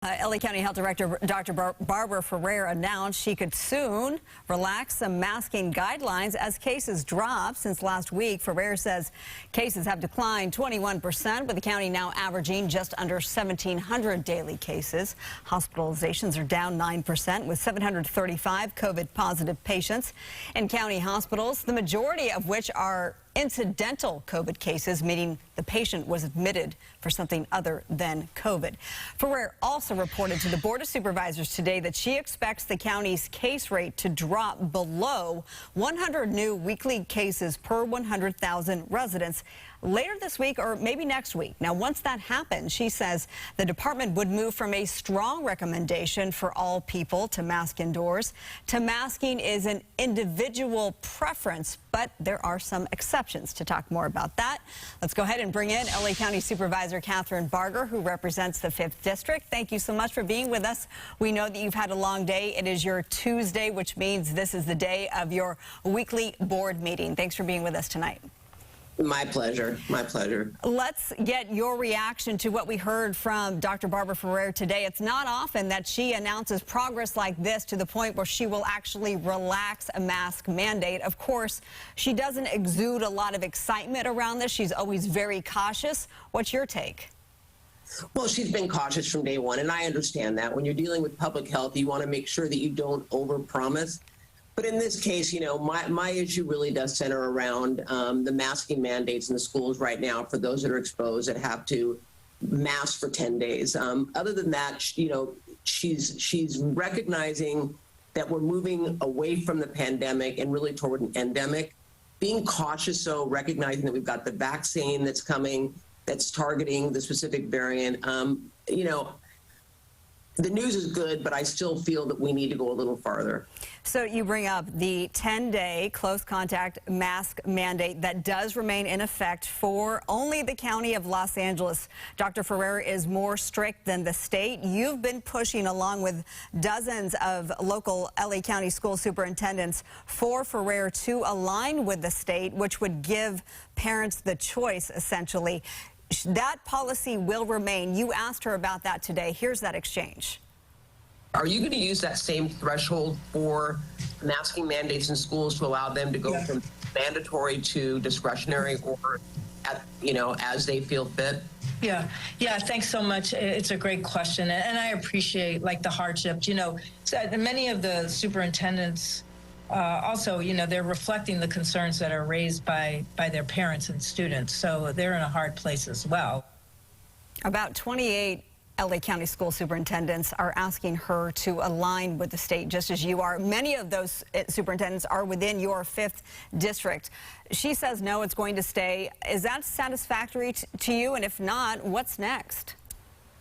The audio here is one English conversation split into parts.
LA County Health Director Dr. Barbara Ferrer announced she could soon relax some masking guidelines as cases drop. Since last week, Ferrer says cases have declined 21%, with the county now averaging just under 1,700 daily cases. Hospitalizations are down 9%, with 735 COVID-positive patients in county hospitals, the majority of which are incidental COVID cases, meaning the patient was admitted for something other than COVID. Ferrer also reported to the Board of Supervisors today that she expects the county's case rate to drop below 100 new weekly cases per 100,000 residents later this week or maybe next week. Now, once that happens, she says the department would move from a strong recommendation for all people to mask indoors to masking is an individual preference, but there are some exceptions. To talk more about that, let's go ahead and bring in LA County Supervisor Kathryn Barger, who represents the 5th District. Thank you so much for being with us. We know that you've had a long day. It is your Tuesday, which means this is the day of your weekly board meeting. Thanks for being with us tonight. My pleasure. My pleasure. Let's get your reaction to what we heard from Dr. Barbara Ferrer today. It's not often that she announces progress like this to the point where she will actually relax a mask mandate. Of course, she doesn't exude a lot of excitement around this. She's always very cautious. What's your take? Well, she's been cautious from day one, and I understand that. When you're dealing with public health, you want to make sure that you don't overpromise. But in this case, you know, my issue really does center around the masking mandates in the schools right now for those that are exposed that have to mask for 10 days. Other than that, you know, she's recognizing that we're moving away from the pandemic and really toward an endemic, being cautious, so recognizing that we've got the vaccine that's coming, that's targeting the specific variant. You know, the news is good, but I still feel that we need to go a little farther. So you bring up the 10-day close contact mask mandate that does remain in effect for only the county of Los Angeles. Dr. Ferrer is more strict than the state. You've been pushing, along with dozens of local LA County school superintendents, for Ferrer to align with the state, which would give parents the choice, essentially. That policy will remain. You asked her about that today. Here's that exchange. Are you going to use that same threshold for masking mandates in schools to allow them to go from mandatory to discretionary, or you know, as they feel fit? Yeah, thanks so much. It's a great question, and I appreciate the hardship. You know, many of the superintendents also, you know, they're reflecting the concerns that are raised by their parents and students, so they're in a hard place as well. About 28 LA County school superintendents are asking her to align with the state, just as you are. Many of those superintendents are within your 5th district. She says no, it's going to stay. Is that satisfactory to you? And if not, what's next?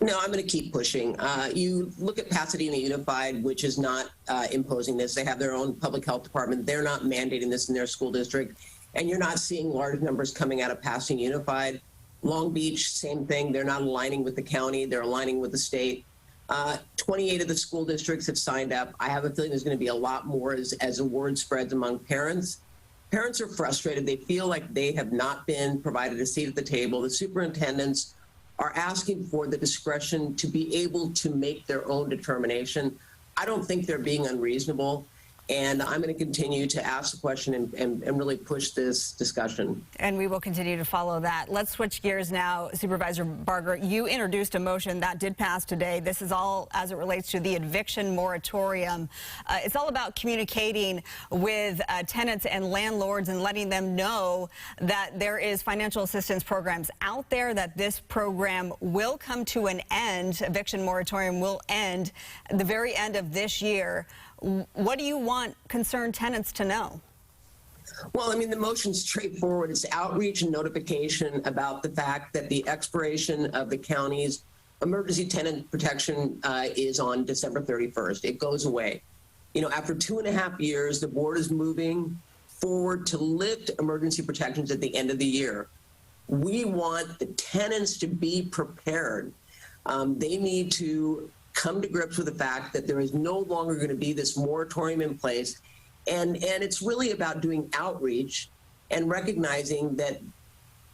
No, I'm going to keep pushing. You look at Pasadena Unified, which is not imposing this. They have their own public health department. They're not mandating this in their school district. And you're not seeing large numbers coming out of Pasadena Unified. Long Beach, same thing. They're not aligning with the county. They're aligning with the state. 28 of the school districts have signed up. I have a feeling there's going to be a lot more as the word spreads among parents. Parents are frustrated. They feel like they have not been provided a seat at the table. The superintendents are asking for the discretion to be able to make their own determination. I don't think they're being unreasonable. And I'm going to continue to ask the question and really push this discussion. And we will continue to follow that. Let's switch gears now. Supervisor Barger, you introduced a motion that did pass today. This is all as it relates to the eviction moratorium. It's all about communicating with tenants and landlords and letting them know that there is financial assistance programs out there, that this program will come to an end. Eviction moratorium will end at the very end of this year. What do you want concerned tenants to know? Well, I mean, the motion's straightforward. It's outreach and notification about the fact that the expiration of the county's emergency tenant protection is on December 31st. It goes away. You know, after 2.5 years, the board is moving forward to lift emergency protections at the end of the year. We want the tenants to be prepared. They need to come to grips with the fact that there is no longer going to be this moratorium in place. And it's really about doing outreach and recognizing that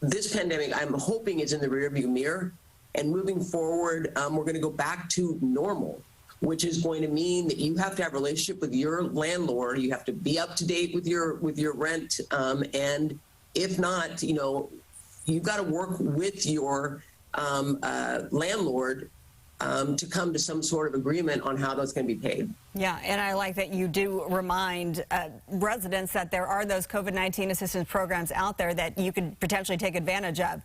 this pandemic, I'm hoping, is in the rearview mirror. And moving forward, we're going to go back to normal, which is going to mean that you have to have a relationship with your landlord. You have to be up to date with your rent. And if not, you know, you've got to work with your landlord to come to some sort of agreement on how that's going to be paid. Yeah, and I like that you do remind residents that there are those COVID-19 assistance programs out there that you could potentially take advantage of.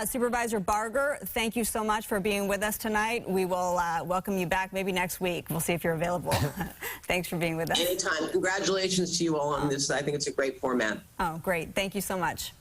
Supervisor Barger, thank you so much for being with us tonight. We will welcome you back maybe next week. We'll see if you're available. Thanks for being with us. Anytime. Congratulations to you all on this. I think it's a great format. Oh, great. Thank you so much.